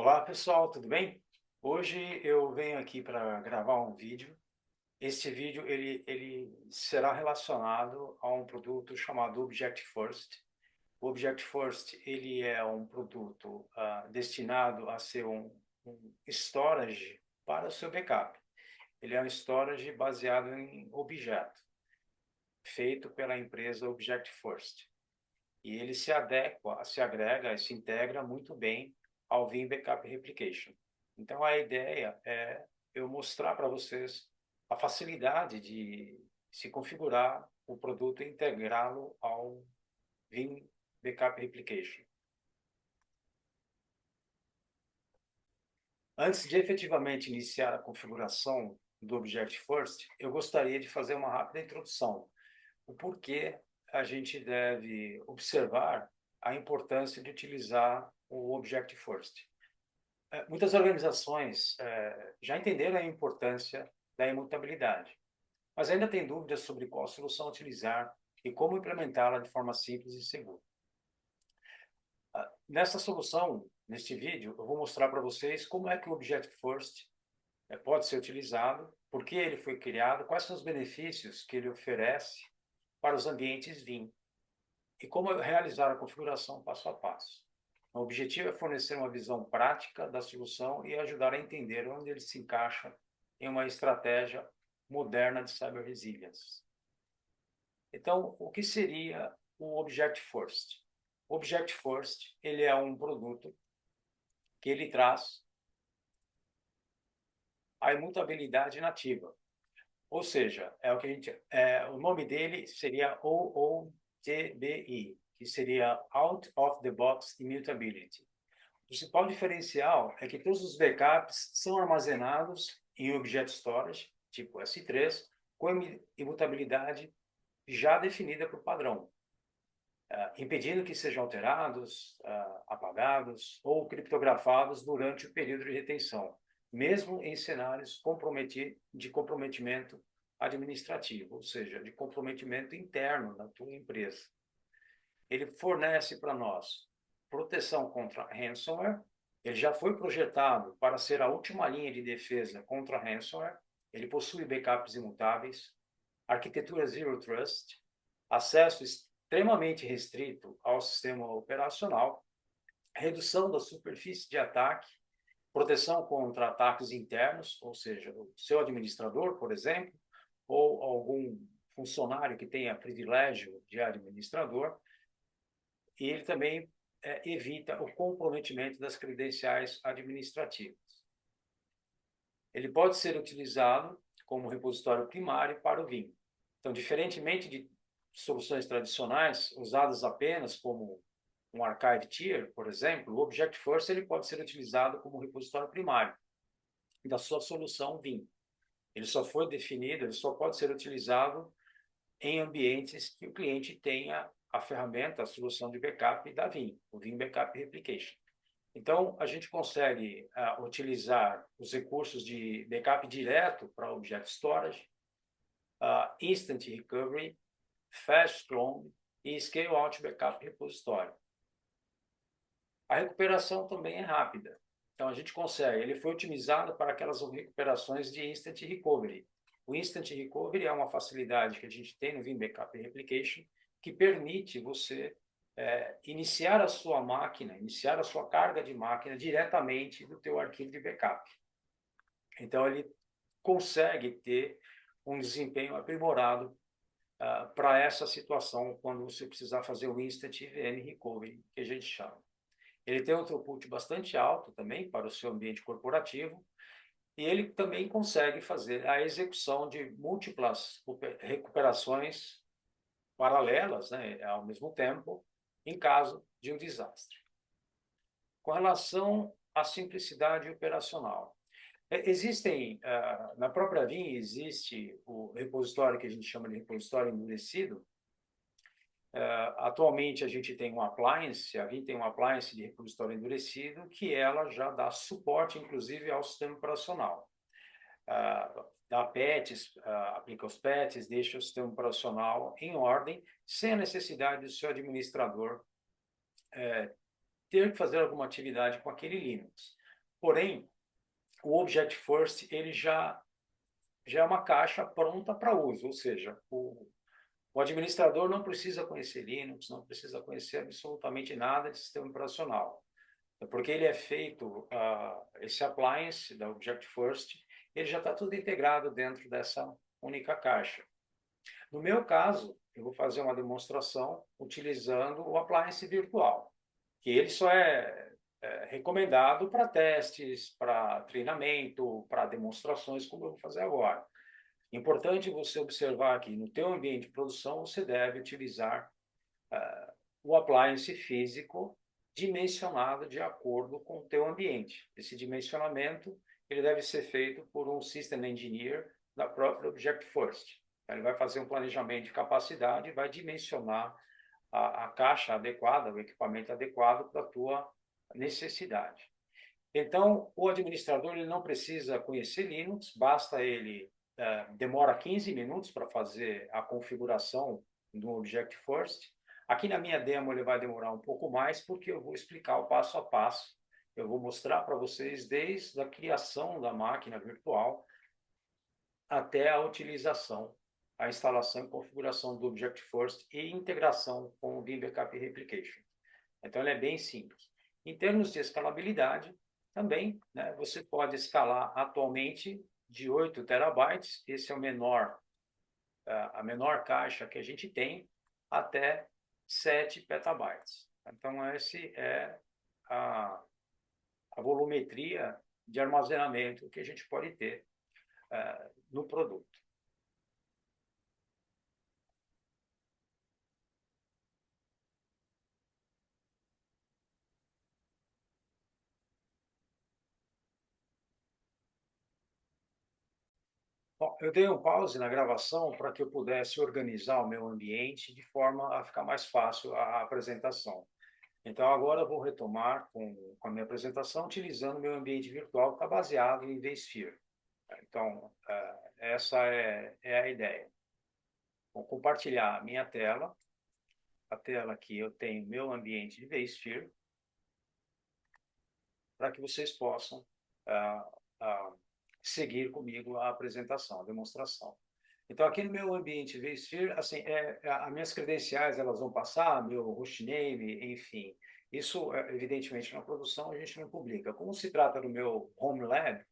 Olá pessoal, tudo bem? Hoje eu venho aqui para gravar um vídeo. Este vídeo ele será relacionado a um produto chamado Object First. O Object First ele é um produto destinado a ser um storage para o seu backup. Ele é um storage baseado em objeto, feito pela empresa Object First. E ele se adequa, se agrega e se integra muito bem ao Vim Backup Replication. Então, a ideia é eu mostrar para vocês a facilidade de se configurar o produto e integrá-lo ao Vim Backup Replication. Antes de efetivamente iniciar a configuração do Object First, eu gostaria de fazer uma rápida introdução. O porquê a gente deve observar a importância de utilizar o Object First. Muitas organizações já entenderam a importância da imutabilidade, mas ainda têm dúvidas sobre qual solução utilizar e como implementá-la de forma simples e segura. Nessa solução, neste vídeo, eu vou mostrar para vocês como é que o Object First pode ser utilizado, por que ele foi criado, quais são os benefícios que ele oferece para os ambientes Vim e como realizar a configuração passo a passo. O objetivo é fornecer uma visão prática da solução e ajudar a entender onde ele se encaixa em uma estratégia moderna de Cyber Resilience. Então, o que seria o Object First? O Object First ele é um produto que ele traz a imutabilidade nativa. Ou seja, o nome dele seria OODBI, que seria Out of the Box Immutability. O principal diferencial é que todos os backups são armazenados em Object Storage, tipo S3, com imutabilidade já definida por padrão, impedindo que sejam alterados, apagados ou criptografados durante o período de retenção, mesmo em cenários de comprometimento administrativo, ou seja, de comprometimento interno da tua empresa. Ele fornece para nós proteção contra ransomware. Ele já foi projetado para ser a última linha de defesa contra ransomware. Ele possui backups imutáveis, arquitetura Zero Trust, acesso extremamente restrito ao sistema operacional, redução da superfície de ataque, proteção contra ataques internos, ou seja, o seu administrador, por exemplo, ou algum funcionário que tenha privilégio de administrador. E ele também evita o comprometimento das credenciais administrativas. Ele pode ser utilizado como repositório primário para o Vim. Então, diferentemente de soluções tradicionais, usadas apenas como um archive tier, por exemplo, o Object First ele pode ser utilizado como repositório primário da sua solução Vim. Ele só foi definido, ele só pode ser utilizado em ambientes que o cliente tenha a ferramenta, a solução de backup da Vim, o Vim Backup Replication. Então, a gente consegue utilizar os recursos de backup direto para Object Storage, Instant Recovery, Fast Clone e Scale Out Backup Repository. A recuperação também é rápida. Então, a gente consegue, ele foi otimizado para aquelas recuperações de Instant Recovery. O Instant Recovery é uma facilidade que a gente tem no Vim Backup Replication que permite você iniciar a sua máquina, iniciar a sua carga de máquina diretamente do teu arquivo de backup. Então, ele consegue ter um desempenho aprimorado para essa situação, quando você precisar fazer o Instant VM Recovery, que a gente chama. Ele tem um throughput bastante alto também para o seu ambiente corporativo, e ele também consegue fazer a execução de múltiplas recuperações paralelas, né, ao mesmo tempo, em caso de um desastre. Com relação à simplicidade operacional, na própria Vim existe o repositório que a gente chama de repositório endurecido. Atualmente a gente tem um appliance, a Vim tem um appliance de repositório endurecido, que ela já dá suporte, inclusive, ao sistema operacional. Dá patches, aplica os patches, deixa o sistema operacional em ordem, sem a necessidade do seu administrador ter que fazer alguma atividade com aquele Linux. Porém, o Object First ele já é uma caixa pronta para uso, ou seja, o administrador não precisa conhecer Linux, não precisa conhecer absolutamente nada de sistema operacional. Porque ele é feito, esse appliance da Object First, ele já está tudo integrado dentro dessa única caixa. No meu caso, eu vou fazer uma demonstração utilizando o appliance virtual, que ele só é recomendado para testes, para treinamento, para demonstrações, como eu vou fazer agora. Importante você observar que no teu ambiente de produção você deve utilizar o appliance físico dimensionado de acordo com o teu ambiente. Esse dimensionamento ele deve ser feito por um System Engineer da própria Object First. Ele vai fazer um planejamento de capacidade e vai dimensionar a caixa adequada, o equipamento adequado para a tua necessidade. Então, o administrador ele não precisa conhecer Linux, basta ele, demora 15 minutos para fazer a configuração do Object First. Aqui na minha demo ele vai demorar um pouco mais, porque eu vou explicar o passo a passo. Eu vou mostrar para vocês desde a criação da máquina virtual até a utilização, a instalação e configuração do Object First e integração com o Vim Backup Replication. Então, ele é bem simples. Em termos de escalabilidade, também, né, você pode escalar atualmente de 8 terabytes, esse é o menor, a menor caixa que a gente tem, até 7 petabytes. Então, esse é a volumetria de armazenamento que a gente pode ter no produto. Bom, eu dei um pause na gravação para que eu pudesse organizar o meu ambiente de forma a ficar mais fácil a apresentação. Então, agora eu vou retomar com a minha apresentação utilizando o meu ambiente virtual que está baseado em vSphere. Então, essa é a ideia. Vou compartilhar a minha tela. A tela aqui eu tenho meu ambiente de vSphere para que vocês possam seguir comigo a apresentação, a demonstração. Então, aqui no meu ambiente vSphere, assim, as minhas credenciais elas vão passar, meu hostname, enfim. Isso, evidentemente, na produção a gente não publica. Como se trata do meu home lab,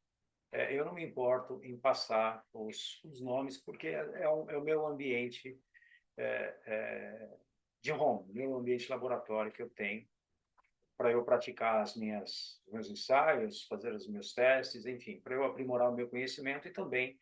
eu não me importo em passar os nomes, porque é o meu ambiente de home, meu ambiente laboratório que eu tenho para eu praticar os meus ensaios, fazer os meus testes, enfim, para eu aprimorar o meu conhecimento e também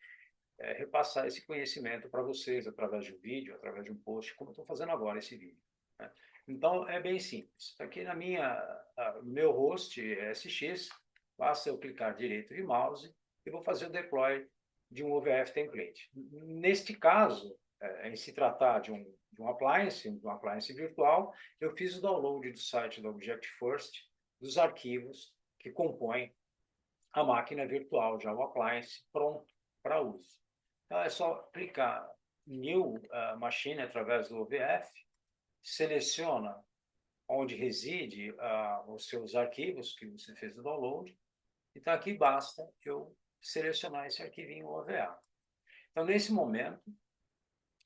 repassar esse conhecimento para vocês através de um vídeo, através de um post, como eu estou fazendo agora esse vídeo. Né? Então, é bem simples. Aqui no meu host SX, basta eu clicar direito de mouse e vou fazer o deploy de um OVF template. Neste caso, em se tratar de um appliance virtual, eu fiz o download do site da Object First dos arquivos que compõem a máquina virtual, já o appliance pronto para uso. Então, é só clicar New Machine através do OVF, seleciona onde reside os seus arquivos que você fez o download, então aqui basta eu selecionar esse arquivinho OVA. Então, nesse momento,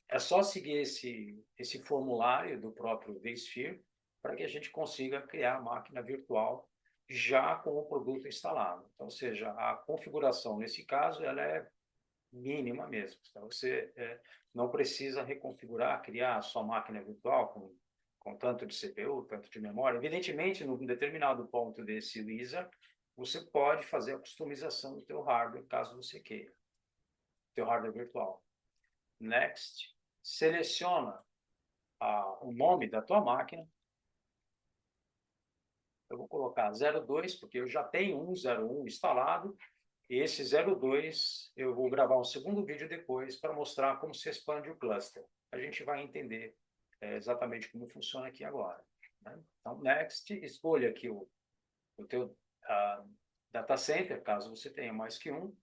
é só seguir esse formulário do próprio vSphere para que a gente consiga criar a máquina virtual já com o produto instalado. Então, ou seja, a configuração, nesse caso, ela é mínima mesmo. Então, você não precisa reconfigurar, criar a sua máquina virtual com tanto de CPU, tanto de memória. Evidentemente, num determinado ponto desse wizard, você pode fazer a customização do teu hardware, caso você queira. Teu hardware virtual. Next. Seleciona o nome da tua máquina. Eu vou colocar 02, porque eu já tenho um 01 instalado. E esse 02, eu vou gravar um segundo vídeo depois para mostrar como se expande o cluster. A gente vai entender exatamente como funciona aqui agora. Né? Então, next, escolha aqui o teu data center, caso você tenha mais que um.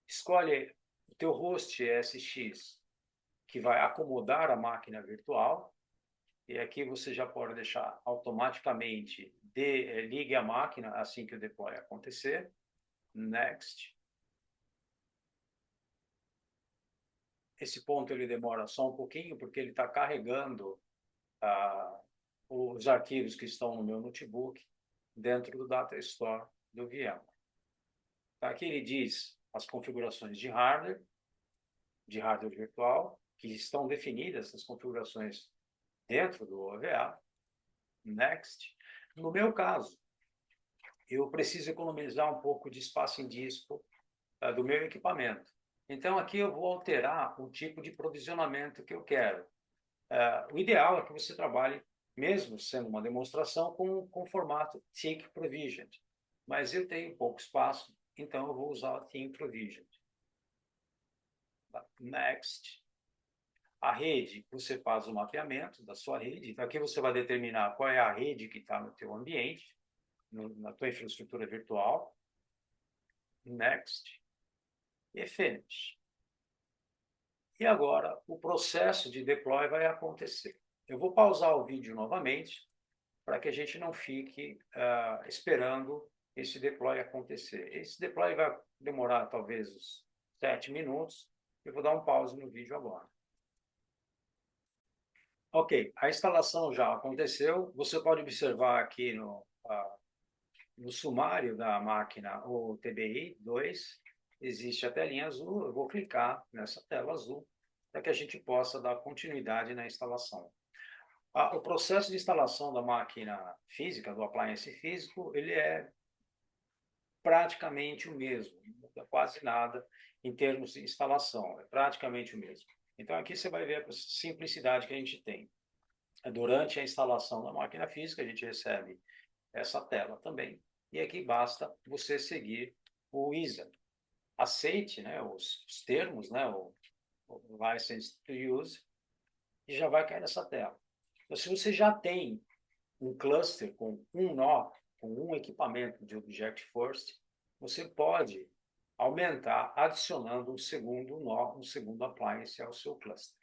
Escolhe o teu host SX, que vai acomodar a máquina virtual. E aqui você já pode deixar automaticamente ligue a máquina assim que o deploy acontecer. Next. Esse ponto ele demora só um pouquinho, porque ele está carregando os arquivos que estão no meu notebook dentro do Data Store do VMware. Aqui ele diz as configurações de hardware virtual, que estão definidas, as configurações dentro do OVA. Next. No meu caso, eu preciso economizar um pouco de espaço em disco do meu equipamento. Então, aqui eu vou alterar o tipo de provisionamento que eu quero. O ideal é que você trabalhe, mesmo sendo uma demonstração, com formato Tick Provisioned. Mas eu tenho pouco espaço, então eu vou usar o Tick Provisioned. Next. A rede, você faz o mapeamento da sua rede. Então, aqui você vai determinar qual é a rede que está no teu ambiente, na tua infraestrutura virtual. Next. E Finish. E agora, o processo de deploy vai acontecer. Eu vou pausar o vídeo novamente, para que a gente não fique esperando esse deploy acontecer. Esse deploy vai demorar talvez uns 7 minutos. Eu vou dar um pause no vídeo agora. Ok, a instalação já aconteceu. Você pode observar aqui no sumário da máquina o TBI 2, existe a telinha azul. Eu vou clicar nessa tela azul para que a gente possa dar continuidade na instalação. O processo de instalação da máquina física, do appliance físico, ele é praticamente o mesmo, não muda quase nada em termos de instalação, é praticamente o mesmo. Então, aqui você vai ver a simplicidade que a gente tem. Durante a instalação da máquina física, a gente recebe essa tela também, e aqui basta você seguir o ISA. Aceite, né, os termos, né, o License to Use, e já vai cair nessa tela. Então, se você já tem um cluster com um nó, com um equipamento de Object First, você pode aumentar adicionando um segundo nó, um segundo appliance ao seu cluster.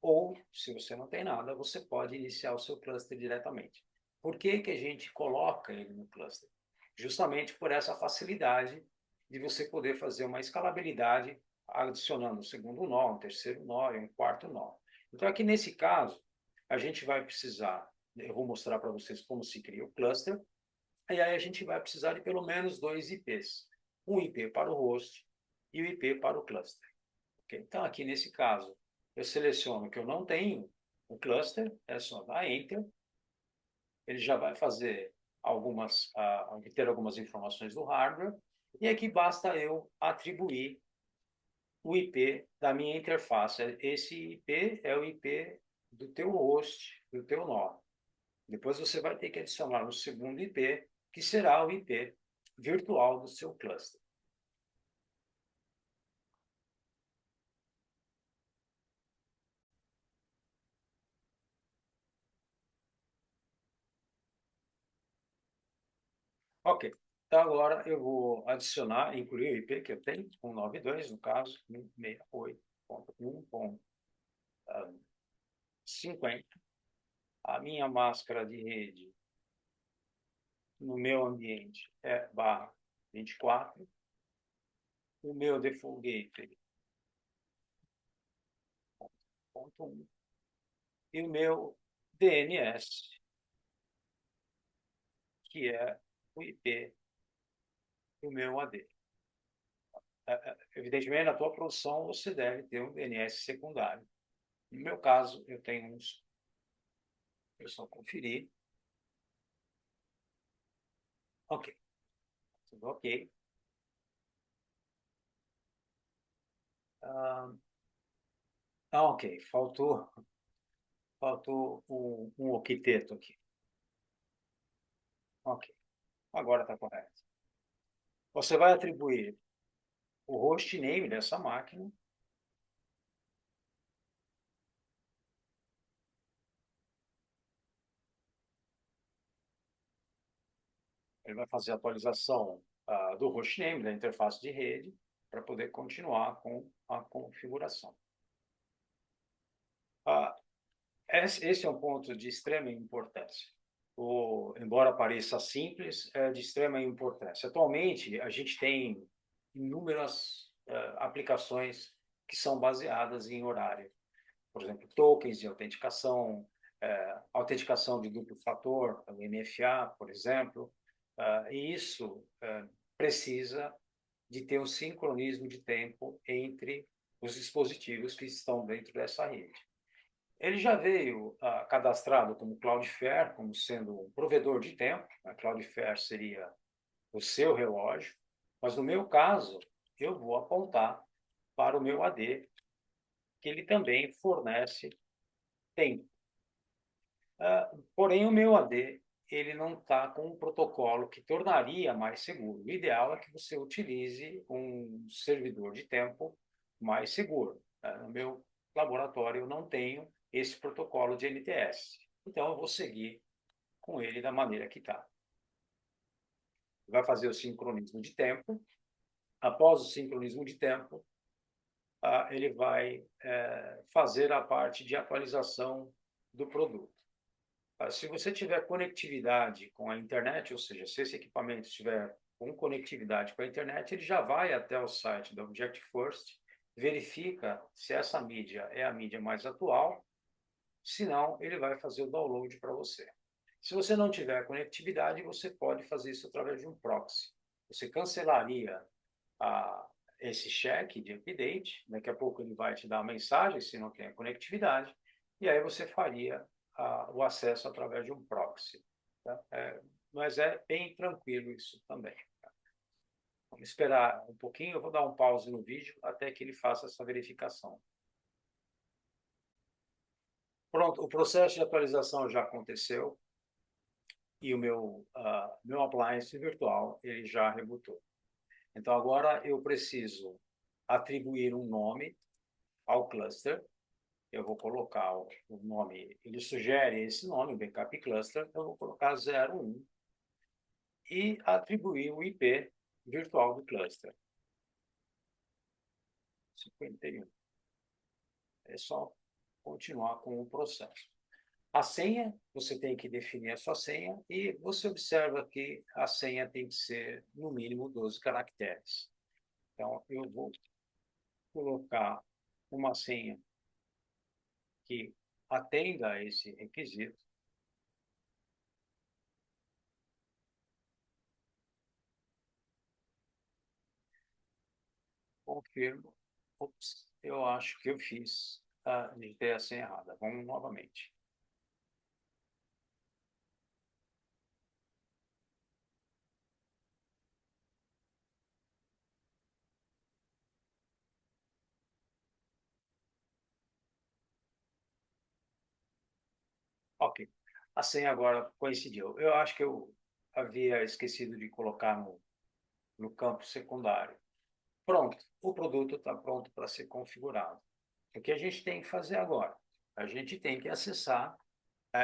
Ou, se você não tem nada, você pode iniciar o seu cluster diretamente. Por que que a gente coloca ele no cluster? Justamente por essa facilidade de você poder fazer uma escalabilidade adicionando um segundo nó, um terceiro nó e um quarto nó. Então, aqui nesse caso, a gente vai precisar, eu vou mostrar para vocês como se cria o cluster, e aí a gente vai precisar de pelo menos 2 IPs. Um IP para o host e o IP para o cluster. Okay? Então, aqui nesse caso, eu seleciono que eu não tenho o cluster, é só dar Enter. Ele já vai fazer obter algumas informações do hardware, e aqui basta eu atribuir o IP da minha interface. Esse IP é o IP do teu host, do teu nó. Depois você vai ter que adicionar um segundo IP, que será o IP virtual do seu cluster. Ok, então agora eu vou adicionar, incluir o IP que eu tenho, 192, no caso, 168.1.50. A minha máscara de rede no meu ambiente é /24. O meu default gateway, 1. E o meu DNS, que é o IP do meu AD. Evidentemente, na tua produção, você deve ter um DNS secundário. No meu caso, eu tenho uns. Eu só conferir. Ok. Tudo ok. Ok. Faltou um octeto aqui. Ok. Agora está correto. Você vai atribuir o hostname dessa máquina. Ele vai fazer a atualização do hostname, da interface de rede, para poder continuar com a configuração. Esse é um ponto de extrema importância. embora pareça simples, é de extrema importância. Atualmente, a gente tem inúmeras aplicações que são baseadas em horário. Por exemplo, tokens de autenticação, autenticação de duplo fator, o MFA, por exemplo, e isso precisa de ter um sincronismo de tempo entre os dispositivos que estão dentro dessa rede. Ele já veio cadastrado como Cloudflare, como sendo um provedor de tempo. A Cloudflare seria o seu relógio, mas no meu caso, eu vou apontar para o meu AD, que ele também fornece tempo. Porém, o meu AD ele não está com um protocolo que tornaria mais seguro. O ideal é que você utilize um servidor de tempo mais seguro. No meu laboratório, eu não tenho esse protocolo de NTS. Então, eu vou seguir com ele da maneira que está. Vai fazer o sincronismo de tempo. Após o sincronismo de tempo, ele vai fazer a parte de atualização do produto. Se você tiver conectividade com a internet, ou seja, se esse equipamento estiver com conectividade com a internet, ele já vai até o site da Objective First, verifica se essa mídia é a mídia mais atual, se não, ele vai fazer o download para você. Se você não tiver conectividade, você pode fazer isso através de um proxy. Você cancelaria esse cheque de update, daqui a pouco ele vai te dar a mensagem se não tem a conectividade, e aí você faria o acesso através de um proxy. Tá? Mas é bem tranquilo isso também. Tá? Vamos esperar um pouquinho, eu vou dar um pause no vídeo até que ele faça essa verificação. Pronto, o processo de atualização já aconteceu e o meu appliance virtual ele já rebootou. Então agora eu preciso atribuir um nome ao cluster. Eu vou colocar o nome, ele sugere esse nome, backup cluster, eu vou colocar 01 e atribuir o IP virtual do cluster. 51. É só continuar com o processo. A senha, você tem que definir a sua senha e você observa que a senha tem que ser, no mínimo, 12 caracteres. Então, eu vou colocar uma senha que atenda a esse requisito. Confirmo. Ops, eu acho que eu digitei a senha errada. Vamos novamente. Ok. A senha agora coincidiu. Eu acho que eu havia esquecido de colocar no campo secundário. Pronto. O produto está pronto para ser configurado. O que a gente tem que fazer agora? A gente tem que acessar.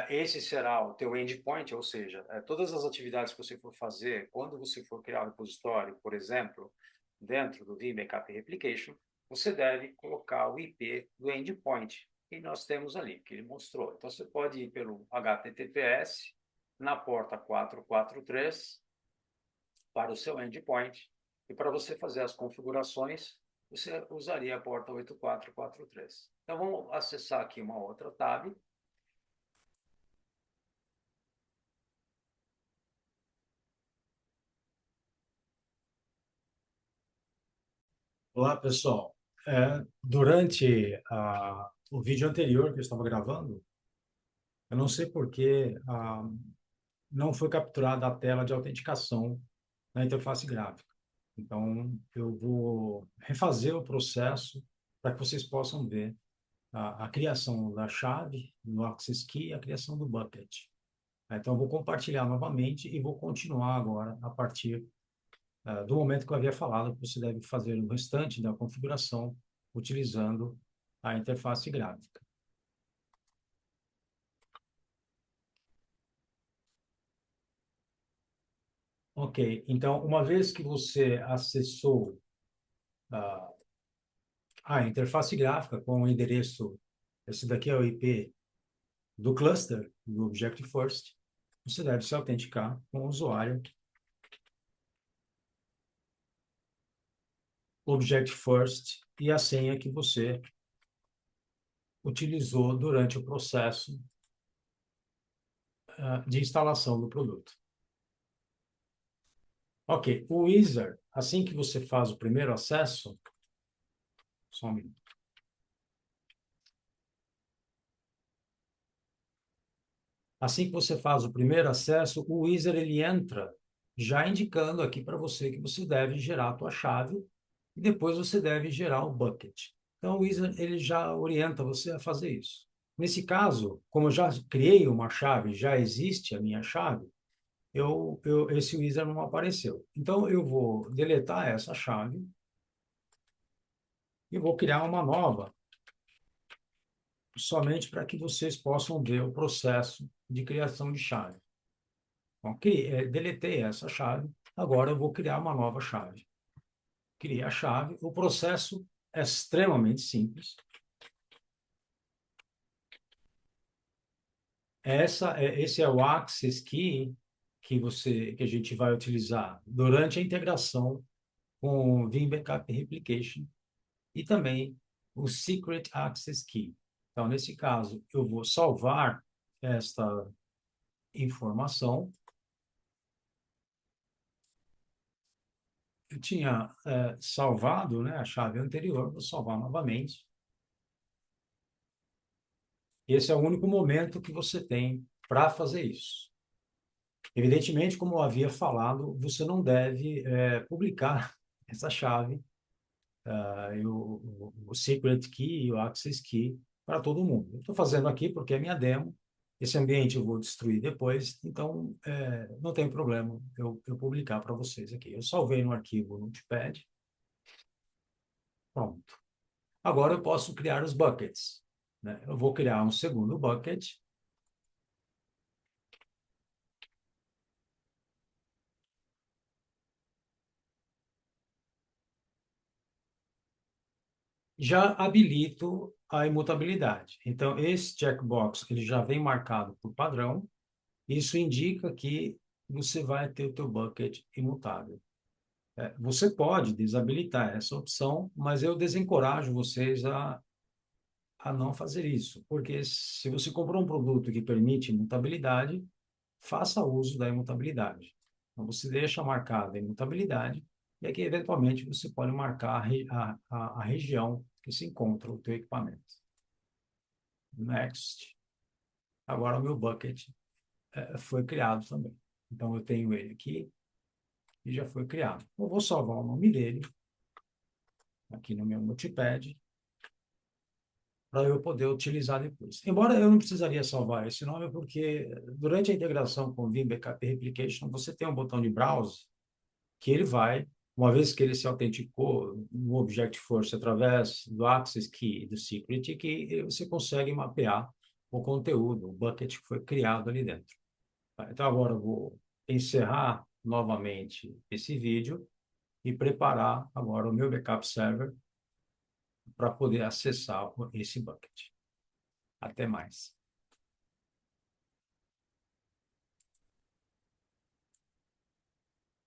Esse será o teu endpoint, ou seja, todas as atividades que você for fazer, quando você for criar um repositório, por exemplo, dentro do Vim Backup Replication, você deve colocar o IP do endpoint que nós temos ali, que ele mostrou. Então, você pode ir pelo HTTPS na porta 443 para o seu endpoint, e para você fazer as configurações, você usaria a porta 8443. Então, vamos acessar aqui uma outra tab. Olá, pessoal. Durante o vídeo anterior que eu estava gravando, eu não sei por que não foi capturada a tela de autenticação na interface gráfica. Então, eu vou refazer o processo para que vocês possam ver a criação da chave no Access Key e a criação do bucket. Então, eu vou compartilhar novamente e vou continuar agora a partir do momento que eu havia falado, que você deve fazer o restante da configuração utilizando a interface gráfica. Ok, então, uma vez que você acessou a interface gráfica com o endereço, esse daqui é o IP do cluster, do Objective First, você deve se autenticar com o usuário Object First e a senha que você utilizou durante o processo de instalação do produto. Ok, o Wizard, assim que você faz o primeiro acesso, só um minuto. Assim que você faz o primeiro acesso, o Wizard ele entra já indicando aqui para você que você deve gerar a tua chave e depois você deve gerar o bucket. Então, o Wizard ele já orienta você a fazer isso. Nesse caso, como eu já criei uma chave, já existe a minha chave, esse Wizard não apareceu. Então, eu vou deletar essa chave e vou criar uma nova, somente para que vocês possam ver o processo de criação de chave. Ok, deletei essa chave, agora eu vou criar uma nova chave. Criei a chave, o processo é extremamente simples. Esse é o Access Key que a gente vai utilizar durante a integração com o Vim Backup Replication e também o Secret Access Key. Então, nesse caso, eu vou salvar esta informação. Eu tinha salvado, né, a chave anterior, vou salvar novamente. Esse é o único momento que você tem para fazer isso. Evidentemente, como eu havia falado, você não deve publicar essa chave, o secret key e o access key para todo mundo. Eu estou fazendo aqui porque é minha demo. Esse ambiente eu vou destruir depois, então não tem problema eu publicar para vocês aqui. Eu salvei no arquivo Notepad. Pronto. Agora eu posso criar os buckets, né? Eu vou criar um segundo bucket. Já habilito a imutabilidade. Então, esse checkbox ele já vem marcado por padrão. Isso indica que você vai ter o teu bucket imutável. Você pode desabilitar essa opção, mas eu desencorajo vocês a não fazer isso, porque se você comprou um produto que permite imutabilidade, faça uso da imutabilidade. Então, você deixa marcada a imutabilidade e aqui, eventualmente, você pode marcar a região que se encontra o teu equipamento. Next. Agora o meu bucket foi criado também. Então, eu tenho ele aqui e já foi criado. Eu vou salvar o nome dele aqui no meu Notepad para eu poder utilizar depois. Embora eu não precisaria salvar esse nome, porque durante a integração com o Vim Backup Replication, você tem um botão de browse que ele vai, uma vez que ele se autenticou no Object-Force através do Access Key e do Secret Key, você consegue mapear o conteúdo, o bucket que foi criado ali dentro. Então, agora eu vou encerrar novamente esse vídeo e preparar agora o meu backup server para poder acessar esse bucket. Até mais.